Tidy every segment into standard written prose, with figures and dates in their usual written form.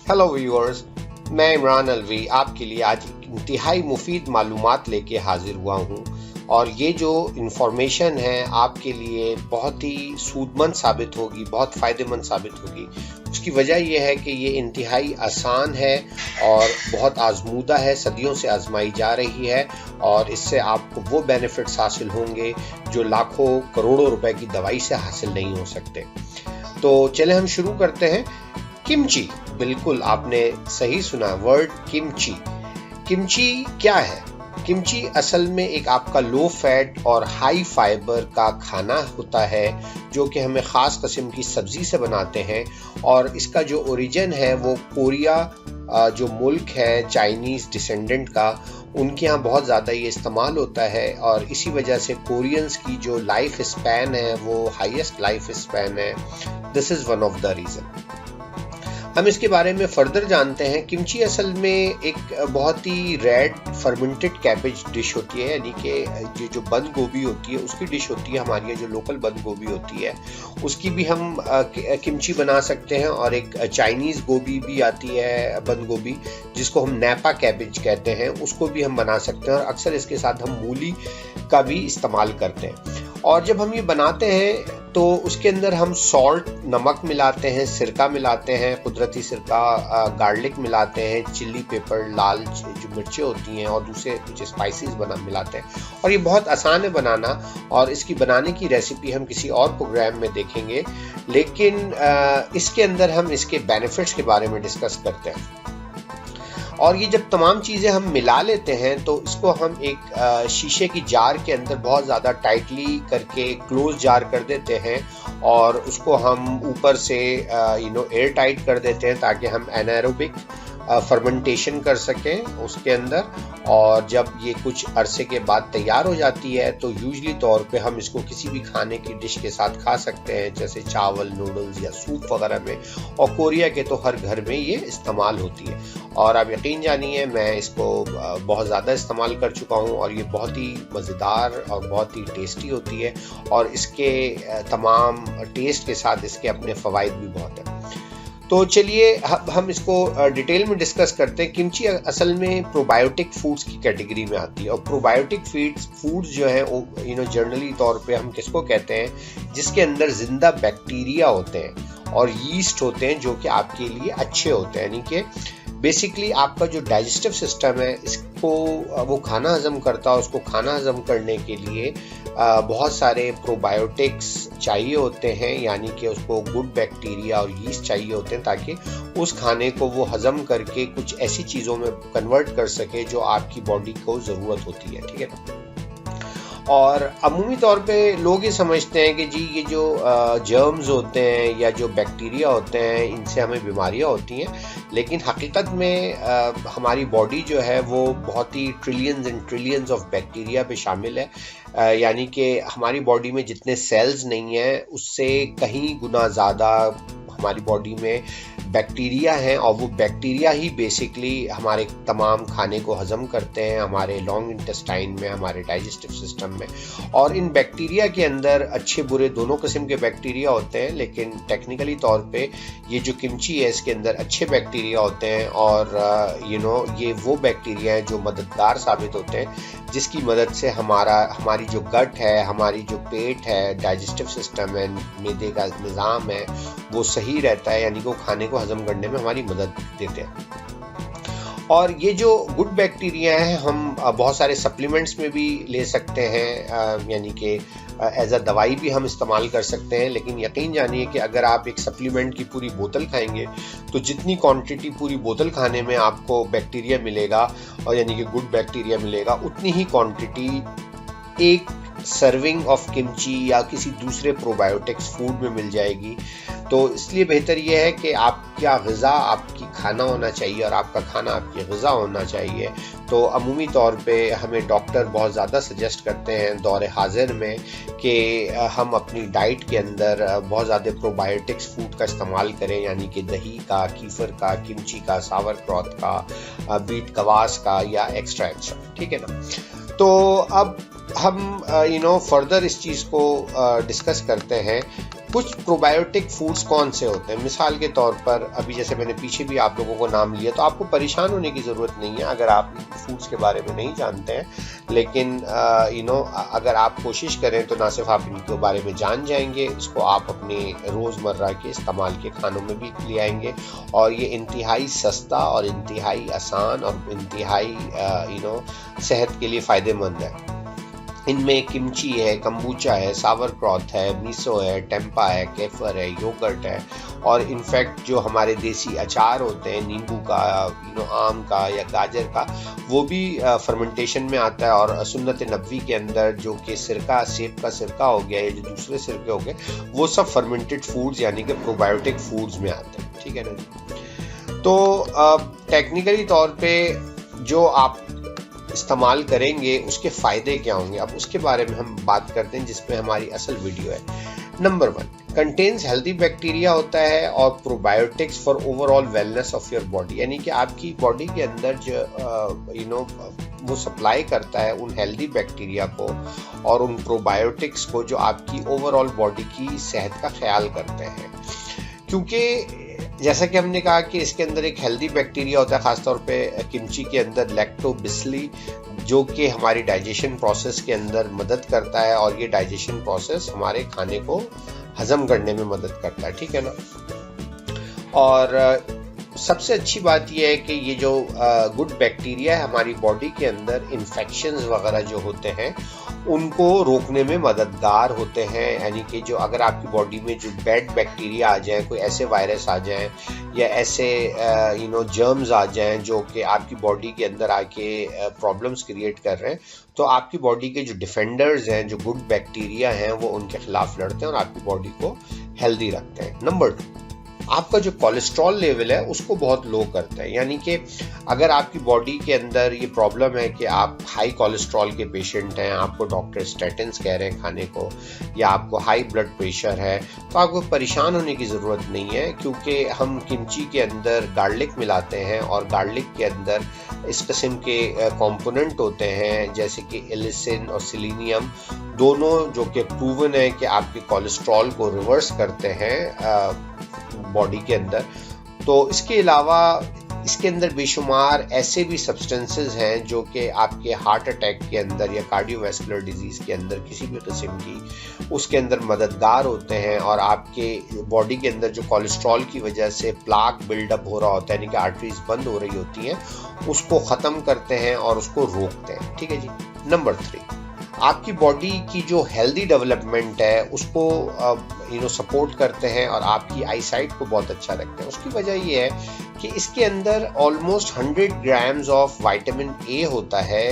Hello viewers, मैं इमरान अलवी आपके लिए आज एक इंतहाई मुफीद मालूमात लेके हाजिर हुआ हूँ और ये जो इन्फॉर्मेशन है आपके लिए बहुत ही सूदमंद साबित होगी, बहुत फ़ायदेमंद साबित होगी। उसकी वजह यह है कि ये इंतहाई आसान है और बहुत आजमूदा है, सदियों से आजमाई जा रही है और इससे आपको वो बेनिफिट्स हासिल होंगे जो लाखों करोड़ों रुपए की दवाई से हासिल नहीं हो सकते। तो चले हम शुरू करते हैं। किमची, बिल्कुल आपने सही सुना, वर्ड किमची। किमची क्या है? किमची असल में एक आपका लो फैट और हाई फाइबर का खाना होता है जो कि हमें ख़ास किस्म की सब्ज़ी से बनाते हैं और इसका जो ओरिजिन है वो कोरिया जो मुल्क है चाइनीज़ डिसेंडेंट का, उनके यहाँ बहुत ज़्यादा ये इस्तेमाल होता है और इसी वजह से कोरियंस की जो लाइफ स्पैन है वो हाईएस्ट लाइफ स्पैन है। This is one of the reason. हम इसके बारे में फर्दर जानते हैं। किमची असल में एक बहुत ही रेड फर्मेंटेड कैबेज डिश होती है, यानी कि जो बंद गोभी होती है उसकी डिश होती है। हमारी ये जो लोकल बंद गोभी होती है उसकी भी हम किमची बना सकते हैं और एक चाइनीज़ गोभी भी आती है बंद गोभी जिसको हम नैपा कैबेज कहते हैं, उसको भी हम बना सकते हैं और अक्सर इसके साथ हम मूली का भी इस्तेमाल करते हैं। और जब हम ये बनाते हैं तो उसके अंदर हम सॉल्ट, नमक मिलाते हैं, सिरका मिलाते हैं, कुदरती सिरका, गार्लिक मिलाते हैं, चिल्ली पेपर, लाल जो मिर्चें होती हैं और दूसरे कुछ स्पाइसेस मिलाते हैं और ये बहुत आसान है बनाना और इसकी बनाने की रेसिपी हम किसी और प्रोग्राम में देखेंगे, लेकिन इसके अंदर हम इसके बेनिफिट्स के बारे में डिस्कस करते हैं। और ये जब तमाम चीज़ें हम मिला लेते हैं तो इसको हम एक शीशे की जार के अंदर बहुत ज़्यादा टाइटली करके क्लोज जार कर देते हैं और उसको हम ऊपर से एयर टाइट कर देते हैं ताकि हम एनारोबिक फर्मेंटेशन कर सकें उसके अंदर। और जब ये कुछ अरसे के बाद तैयार हो जाती है तो यूजली तौर पे हम इसको किसी भी खाने की डिश के साथ खा सकते हैं, जैसे चावल, नूडल्स या सूप वगैरह में, और कोरिया के तो हर घर में ये इस्तेमाल होती है। और आप यकीन जानिए मैं इसको बहुत ज़्यादा इस्तेमाल कर चुका हूँ और ये बहुत ही मज़ेदार और बहुत ही टेस्टी होती है और इसके तमाम टेस्ट के साथ इसके अपने फ़वाइद भी बहुत हैं। तो चलिए हम इसको डिटेल में डिस्कस करते हैं। किमची असल में प्रोबायोटिक फूड्स की कैटेगरी में आती है और प्रोबायोटिक फूड्स जो है जनरली तौर पे हम किसको कहते हैं, जिसके अंदर जिंदा बैक्टीरिया होते हैं और यीस्ट होते हैं जो कि आपके लिए अच्छे होते हैं। यानी कि बेसिकली आपका जो डाइजेस्टिव सिस्टम है इसको वो खाना हजम करता है, उसको खाना हजम करने के लिए बहुत सारे प्रोबायोटिक्स चाहिए होते हैं, यानी कि उसको गुड बैक्टीरिया और यीस्ट चाहिए होते हैं ताकि उस खाने को वो हजम करके कुछ ऐसी चीज़ों में कन्वर्ट कर सके जो आपकी बॉडी को ज़रूरत होती है। ठीक है ना। और अमूमी तौर पे लोग ये समझते हैं कि जी ये जो जर्म्स होते हैं या जो बैक्टीरिया होते हैं इनसे हमें बीमारियां होती हैं, लेकिन हकीकत में हमारी बॉडी जो है वो बहुत ही trillions and trillions of bacteria पे शामिल है। यानी कि हमारी बॉडी में जितने सेल्स नहीं हैं उससे कहीं गुना ज़्यादा हमारी बॉडी में बैक्टीरिया हैं और वो बैक्टीरिया ही बेसिकली हमारे तमाम खाने को हजम करते हैं हमारे लॉन्ग इंटेस्टाइन में, हमारे डाइजेस्टिव सिस्टम में। और इन बैक्टीरिया के अंदर अच्छे बुरे दोनों किस्म के बैक्टीरिया होते हैं, लेकिन टेक्निकली तौर पे ये जो किमची है इसके अंदर अच्छे बैक्टीरिया होते हैं और ये वो बैक्टीरिया हैं जो मददगार साबित होते हैं, जिसकी मदद से हमारी जो गट है, हमारी जो पेट है, डाइजेस्टिव सिस्टम है, मैदे का निज़ाम है, वो सही रहता है, यानी कि वो खाने को हजम करने में हमारी मदद देते हैं। और ये जो गुड बैक्टीरिया हैं हम बहुत सारे सप्लीमेंट्स में भी ले सकते हैं, यानी कि एज अ दवाई भी हम इस्तेमाल कर सकते हैं। लेकिन यकीन जानिए कि अगर आप एक सप्लीमेंट की पूरी बोतल खाएंगे तो जितनी क्वांटिटी पूरी बोतल खाने में आपको बैक्टीरिया मिलेगा और यानी कि गुड बैक्टीरिया मिलेगा, उतनी ही क्वांटिटी एक सर्विंग ऑफ किमची या किसी दूसरे प्रोबायोटिक्स फूड में मिल जाएगी। तो इसलिए बेहतर यह है कि आपका ग़िज़ा आपकी खाना होना चाहिए और आपका खाना आपकी ग़िज़ा होना चाहिए। तो अमूमी तौर पे हमें डॉक्टर बहुत ज़्यादा सजेस्ट करते हैं दौरे हाजिर में कि हम अपनी डाइट के अंदर बहुत ज़्यादा प्रोबायोटिक्स फूड का इस्तेमाल करें, यानी कि दही का, कीफर का, किमची का, सावर क्रॉथ का, बीट कवास का या एक्स्ट्रा। ठीक है ना। तो अब हम फर्दर इस चीज़ को डिस्कस करते हैं कुछ प्रोबायोटिक फूड्स कौन से होते हैं, मिसाल के तौर पर अभी जैसे मैंने पीछे भी आप लोगों को नाम लिया, तो आपको परेशान होने की ज़रूरत नहीं है अगर आप फूड्स के बारे में नहीं जानते हैं, लेकिन अगर आप कोशिश करें तो ना सिर्फ आप इनके बारे में जान जाएंगे, इसको आप अपने रोज़मर्रा के इस्तेमाल के खानों में भी ले आएंगे, और ये इंतहाई सस्ता और इंतहाई आसान और इंतहाई सेहत के लिए फ़ायदेमंद है। इनमें किमची है, कम्बुचा है, सावरक्रॉथ है, मिसो है, टेम्पा है, केफर है, योगर्ट है, और इनफैक्ट जो हमारे देसी अचार होते हैं नींबू का, आम का या गाजर का, वो भी फर्मेंटेशन में आता है। और सुन्नत नबवी के अंदर जो कि सिरका, सेब का सिरका हो गया या जो दूसरे सिरके हो गए, वो सब फर्मेंटेड फूड्स यानी कि प्रोबायोटिक फूड्स में आते हैं, ठीक है ना जी। तो टेक्निकली तौर पे जो आप इस्तेमाल करेंगे उसके फ़ायदे क्या होंगे, अब उसके बारे में हम बात करते हैं, जिसमें हमारी असल वीडियो है। नंबर 1, कंटेन्स हेल्दी बैक्टीरिया होता है और probiotics for overall wellness of your body, यानी कि आपकी बॉडी के अंदर जो वो सप्लाई करता है उन हेल्दी बैक्टीरिया को और उन प्रोबायोटिक्स को जो आपकी ओवरऑल बॉडी की सेहत का ख्याल करते हैं। क्योंकि जैसा कि हमने कहा कि इसके अंदर एक हेल्दी बैक्टीरिया होता है, खासतौर पे किमची के अंदर लैक्टोबिसिली, जो कि हमारी डाइजेशन प्रोसेस के अंदर मदद करता है, और ये डाइजेशन प्रोसेस हमारे खाने को हजम करने में मदद करता है, ठीक है ना। और सबसे अच्छी बात यह है कि ये जो गुड बैक्टीरिया है हमारी बॉडी के अंदर इन्फेक्शंस वगैरह जो होते हैं उनको रोकने में मददगार होते हैं, यानी कि जो अगर आपकी बॉडी में जो बैड बैक्टीरिया आ जाए, कोई ऐसे वायरस आ जाएं या ऐसे जर्म्स आ जाएं जो कि आपकी बॉडी के अंदर आके प्रॉब्लम्स क्रिएट कर रहे हैं, तो आपकी बॉडी के जो डिफेंडर्स हैं, जो गुड बैक्टीरिया हैं, वो उनके खिलाफ लड़ते हैं और आपकी बॉडी को हेल्दी रखते हैं। नंबर 2, आपका जो कोलेस्ट्रॉल लेवल है उसको बहुत लो करता है, यानी कि अगर आपकी बॉडी के अंदर ये प्रॉब्लम है कि आप हाई कोलेस्ट्रॉल के पेशेंट हैं, आपको डॉक्टर स्टेटिन्स कह रहे हैं खाने को, या आपको हाई ब्लड प्रेशर है, तो आपको परेशान होने की ज़रूरत नहीं है, क्योंकि हम किमची के अंदर गार्लिक मिलाते हैं और गार्लिक के अंदर इस किस्म के कंपोनेंट होते हैं जैसे कि इलिसिन और सेलेनियम, दोनों जो कि प्रूवन है कि आपके कोलेस्ट्रॉल को रिवर्स करते हैं बॉडी के अंदर। तो इसके अलावा इसके अंदर बेशुमार ऐसे भी सब्सटेंसेस हैं जो कि आपके हार्ट अटैक के अंदर या कार्डियोवैस्कुलर डिजीज़ के अंदर किसी भी किस्म की उसके अंदर मददगार होते हैं, और आपके बॉडी के अंदर जो कोलेस्ट्रॉल की वजह से प्लाक बिल्डअप हो रहा होता है, यानी कि आर्टरीज बंद हो रही होती हैं, उसको ख़त्म करते हैं और उसको रोकते हैं, ठीक है जी। नंबर 3, आपकी बॉडी की जो हेल्दी डेवलपमेंट है उसको सपोर्ट करते हैं और आपकी आई साइट को बहुत अच्छा रखते हैं। उसकी वजह ये है कि इसके अंदर almost 100 grams of vitamin A होता है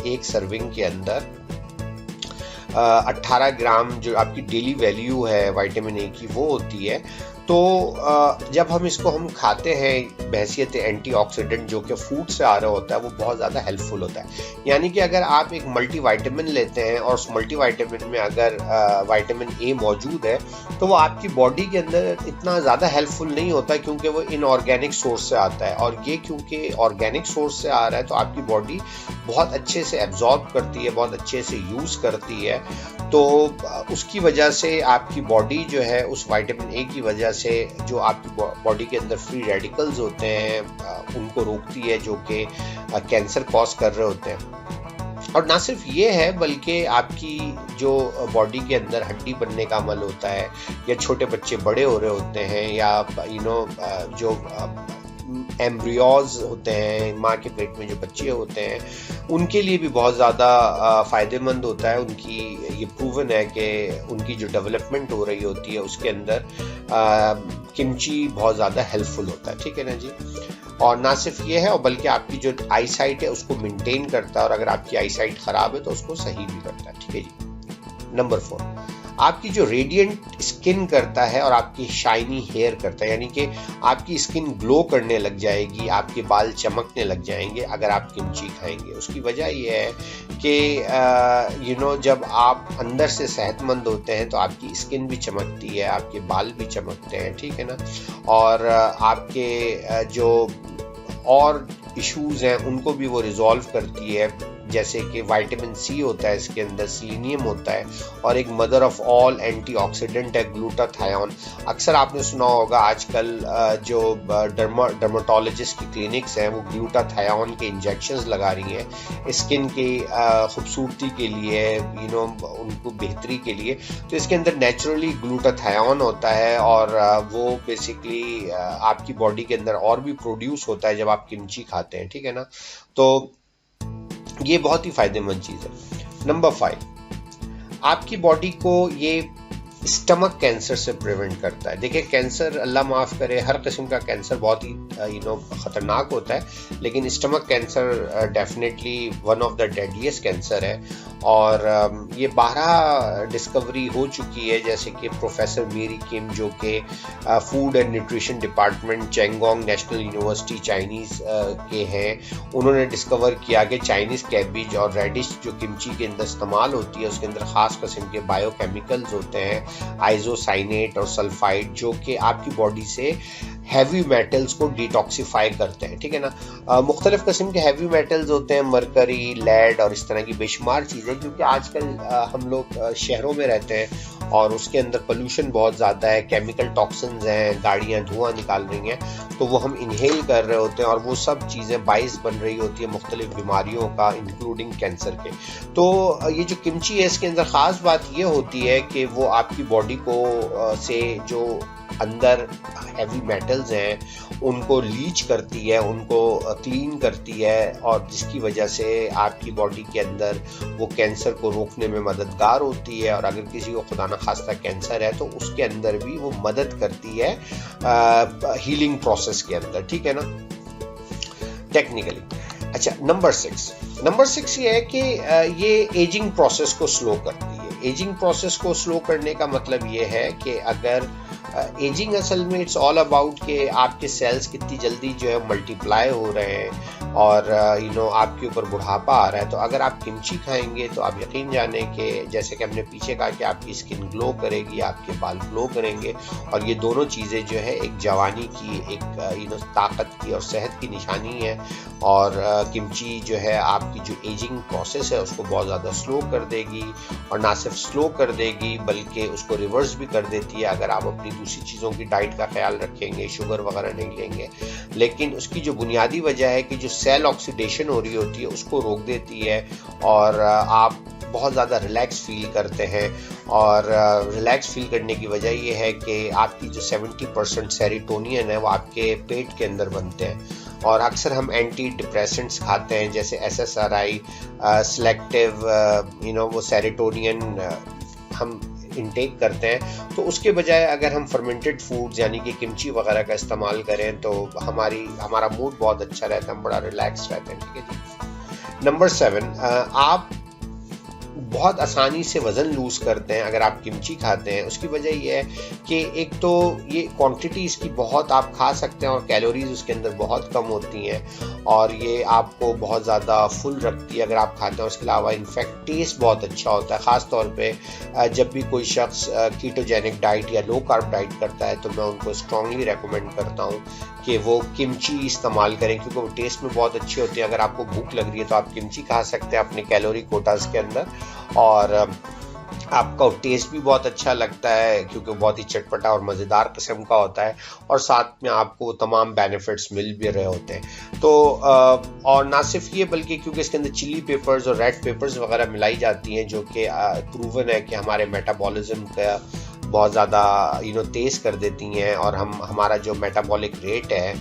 एक सर्विंग के अंदर। 18 ग्राम जो आपकी डेली वैल्यू है विटामिन ए की वो होती है। तो जब हम इसको खाते हैं बहैसियत एंटीऑक्सीडेंट जो कि फूड से आ रहा होता है, वो बहुत ज़्यादा हेल्पफुल होता है। यानी कि अगर आप एक मल्टीविटामिन लेते हैं और उस मल्टीविटामिन में अगर विटामिन ए मौजूद है तो वो आपकी बॉडी के अंदर इतना ज़्यादा हेल्पफुल नहीं होता, क्योंकि वो इनऑर्गेनिक सोर्स से आता है, और ये क्योंकि ऑर्गेनिक सोर्स से आ रहा है तो आपकी बॉडी बहुत अच्छे से एब्जॉर्ब करती है, बहुत अच्छे से यूज़ करती है। तो उसकी वजह से आपकी बॉडी जो है उस विटामिन ए की वजह से जो आपकी बॉडी के अंदर फ्री रेडिकल्स होते हैं उनको रोकती है, जो कि कैंसर कॉज कर रहे होते हैं। और ना सिर्फ ये है बल्कि आपकी जो बॉडी के अंदर हड्डी बनने का अमल होता है, या छोटे बच्चे बड़े हो रहे होते हैं, या जो एम्ब्रियोज होते हैं, माँ के पेट में जो बच्चे होते हैं, उनके लिए भी बहुत ज़्यादा फ़ायदेमंद होता है। उनकी ये प्रूवन है कि उनकी जो डेवलपमेंट हो रही होती है उसके अंदर किमची बहुत ज़्यादा हेल्पफुल होता है, ठीक है ना जी। और ना सिर्फ ये है, और बल्कि आपकी जो आई साइट है उसको मेंटेन करता है, और अगर आपकी आई साइट ख़राब है तो उसको सही भी करता है, ठीक है जी। नंबर 4, आपकी जो रेडिएंट स्किन करता है और आपकी शाइनी हेयर करता है, यानी कि आपकी स्किन ग्लो करने लग जाएगी, आपके बाल चमकने लग जाएंगे अगर आप किमची खाएंगे। उसकी वजह यह है कि जब आप अंदर से सेहतमंद होते हैं तो आपकी स्किन भी चमकती है, आपके बाल भी चमकते हैं, ठीक है ना। और आपके जो और इश्यूज हैं उनको भी वो रिजॉल्व करती है, जैसे कि विटामिन सी होता है, इसके अंदर सेलेनियम होता है, और एक मदर ऑफ ऑल एंटीऑक्सीडेंट है ग्लूटाथायोन। अक्सर आपने सुना होगा आजकल जो डर्माटोलॉजिस्ट की क्लिनिक्स हैं वो ग्लूटाथायोन के इंजेक्शंस लगा रही हैं स्किन की खूबसूरती के लिए, उनको बेहतरी के लिए। तो इसके अंदर नेचुरली ग्लूटाथायोन होता है और वो बेसिकली आपकी बॉडी के अंदर और भी प्रोड्यूस होता है जब आप किमची खाते हैं, ठीक है ना। तो ये बहुत ही फायदेमंद चीज है। नंबर 5, आपकी बॉडी को ये स्टमक कैंसर से प्रिवेंट करता है। देखिए, कैंसर, अल्लाह माफ करे, हर किस्म का कैंसर बहुत ही खतरनाक होता है, लेकिन stomach cancer definitely one of the deadliest cancer है। और ये 12 डिस्कवरी हो चुकी है, जैसे कि प्रोफेसर मेरी किम जो कि food and nutrition department Cheng Kung national university Chinese के हैं। उन्होंने डिस्कवर किया कि चाइनीज कैबिज और रेडिश जो किमची के अंदर इस्तेमाल होती है, उसके अंदर खास किस्म के बायोकेमिकल्स होते हैं, आइसोसाइनेट और सल्फाइड, जो कि आपकी बॉडी से हैवी मेटल्स को डिटॉक्सिफाई करते हैं, ठीक है ना। मुख्तलिफ किस्म के हैवी मेटल्स होते हैं, मरकरी, लेड और इस तरह की बेशुमार चीज़ें, क्योंकि आजकल हम लोग शहरों में रहते हैं और उसके अंदर पोल्यूशन बहुत ज़्यादा है, केमिकल टॉक्सिन्स हैं, गाड़ियाँ धुआं निकाल रही हैं, तो वो हम इनहेल कर रहे होते हैं और वो सब चीज़ें बाइस बन रही होती है मुख्तलिफ बीमारियों का, इंक्लूडिंग कैंसर के। तो ये जो किमची है, इसके अंदर ख़ास बात ये होती है कि वो आपकी बॉडी को से जो अंदर हैवी मेटल्स हैं उनको लीच करती है, उनको क्लीन करती है, और जिसकी वजह से आपकी बॉडी के अंदर वो कैंसर को रोकने में मददगार होती है। और अगर किसी को खुदा न खास्ता कैंसर है तो उसके अंदर भी वो मदद करती है हीलिंग प्रोसेस के अंदर, ठीक है ना, टेक्निकली। अच्छा, नंबर 6 ये है कि ये एजिंग प्रोसेस को स्लो करती है। एजिंग प्रोसेस को स्लो करने का मतलब ये है कि अगर एजिंग असल में इट्स ऑल अबाउट कि आपके सेल्स कितनी जल्दी जो है मल्टीप्लाई हो रहे हैं और आपके ऊपर बुढ़ापा आ रहा है। तो अगर आप किमची खाएंगे तो आप यकीन जाने कि जैसे कि हमने पीछे कहा कि आपकी स्किन ग्लो करेगी, आपके बाल ग्लो करेंगे, और ये दोनों चीज़ें जो है एक जवानी की, एक ताकत की और सेहत की निशानी है। और किमची जो है आपकी जो एजिंग प्रोसेस है उसको बहुत ज़्यादा स्लो कर देगी, और ना सिर्फ स्लो कर देगी बल्कि उसको रिवर्स भी कर देती है अगर आप अपनी दूसरी चीज़ों की डाइट का ख्याल रखेंगे, शुगर वगैरह नहीं लेंगे। लेकिन उसकी जो बुनियादी वजह है कि जो सेल ऑक्सीडेशन हो रही होती है उसको रोक देती है, और आप बहुत ज़्यादा रिलैक्स फील करते हैं। और रिलैक्स फील करने की वजह यह है कि आपकी जो 70% सेरोटोनिन है वो आपके पेट के अंदर बनते हैं। और अक्सर हम एंटी डिप्रेसेंट्स खाते हैं जैसे SSRI, सिलेक्टिव वो सेरोटोनिन हम इनटेक करते हैं। तो उसके बजाय अगर हम फर्मेंटेड फूड्स यानी कि किमची वगैरह का इस्तेमाल करें तो हमारा मूड बहुत अच्छा रहता है, हम बड़ा रिलैक्स रहते हैं, ठीक है जी। नंबर 7, आप बहुत आसानी से वज़न लूज़ करते हैं अगर आप किमची खाते हैं। उसकी वजह यह है कि एक तो ये क्वांटिटी इसकी बहुत आप खा सकते हैं और कैलोरीज उसके अंदर बहुत कम होती हैं, और ये आपको बहुत ज़्यादा फुल रखती है अगर आप खाते हैं। उसके अलावा इनफैक्ट टेस्ट बहुत अच्छा होता है, ख़ास तौर पे जब भी कोई शख्स कीटोजेनिक डाइट या लो कार्ब डाइट करता है तो मैं उनको स्ट्रांगली रेकमेंड करता हूँ कि वो किमची इस्तेमाल करें, क्योंकि वो टेस्ट में बहुत अच्छी होती है। अगर आपको भूख लग रही है तो आप किमची खा सकते हैं अपने कैलोरी कोटास के अंदर, और आपका टेस्ट भी बहुत अच्छा लगता है क्योंकि बहुत ही चटपटा और मज़ेदार किस्म का होता है, और साथ में आपको तमाम बेनिफिट्स मिल भी रहे होते हैं। तो और ना सिर्फ ये बल्कि क्योंकि इसके अंदर चिली पेपर्स और रेड पेपर्स वगैरह मिलाई जाती हैं जो कि प्रूवन है कि हमारे मेटाबॉलिज्म का बहुत ज़्यादा तेज़ कर देती हैं, और हमारा जो मेटाबॉलिक रेट है,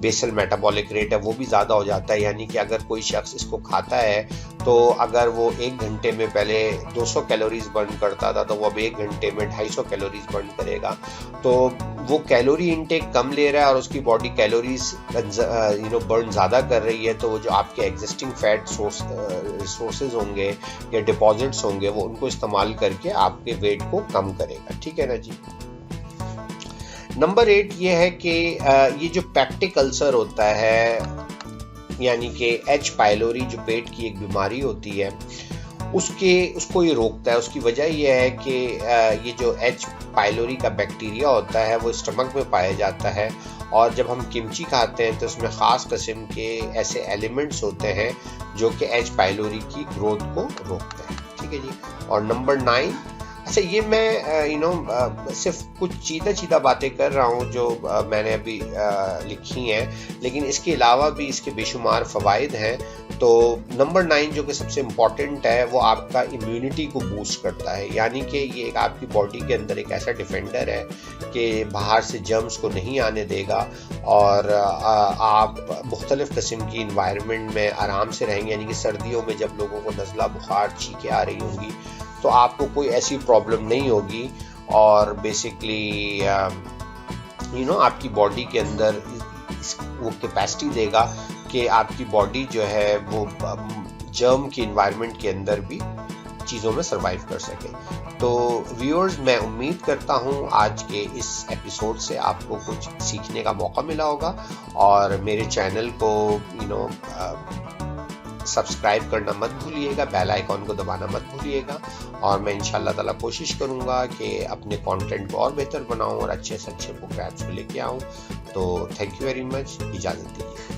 बेसल मेटाबॉलिक रेट है, वो भी ज़्यादा हो जाता है। यानी कि अगर कोई शख्स इसको खाता है तो अगर वो 1 घंटे में पहले 200 कैलोरीज बर्न करता था तो वो अब 1 घंटे में 250 कैलोरीज बर्न करेगा। तो वो कैलोरी इनटेक कम ले रहा है और उसकी बॉडी कैलोरीज बर्न ज़्यादा कर रही है। तो वो जो आपके एग्जिस्टिंग फैट रिसोर्सेज होंगे या डिपॉजिट्स होंगे वो उनको इस्तेमाल करके आपके वेट को कम करेगा, ठीक है ना जी। नंबर 8 ये है कि ये जो पेप्टिक अल्सर होता है यानी कि H. पाइलोरी जो पेट की एक बीमारी होती है उसको ये रोकता है। उसकी वजह यह है कि ये जो H. पाइलोरी का बैक्टीरिया होता है वो स्टमक में पाया जाता है, और जब हम किमची खाते हैं तो उसमें ख़ास किस्म के ऐसे एलिमेंट्स होते हैं जो कि एच पाइलोरी की ग्रोथ को रोकते हैं। ठीक है जी। और नंबर 9, अच्छा ये मैं सिर्फ कुछ चीदा बातें कर रहा हूँ जो मैंने अभी लिखी हैं, लेकिन इसके अलावा भी इसके बेशुमार फ़वाइद हैं। तो नंबर 9 जो कि सबसे इम्पॉर्टेंट है वो आपका इम्यूनिटी को बूस्ट करता है, यानी कि ये एक आपकी बॉडी के अंदर एक ऐसा डिफेंडर है कि बाहर से जर्म्स को नहीं आने देगा और आप मुख्तलिफ़ किस्म की इन्वायरमेंट में आराम से रहेंगे। यानी कि सर्दियों में जब लोगों को नज़ला बुखार छींकें आ रही होंगी तो आपको कोई ऐसी प्रॉब्लम नहीं होगी और बेसिकली आपकी बॉडी के अंदर वो कैपेसिटी देगा कि आपकी बॉडी जो है वो जर्म की इन्वायरमेंट के अंदर भी चीज़ों में सरवाइव कर सके। तो व्यूअर्स, मैं उम्मीद करता हूँ आज के इस एपिसोड से आपको कुछ सीखने का मौका मिला होगा और मेरे चैनल को सब्सक्राइब करना मत भूलिएगा, बेल आइकॉन को दबाना मत भूलिएगा और मैं इंशाल्लाह ताला कोशिश करूँगा कि अपने कंटेंट को और बेहतर बनाऊँ और अच्छे से अच्छे प्रोग्राम्स को लेके आऊँ। तो थैंक यू वेरी मच, इजाज़त दीजिए।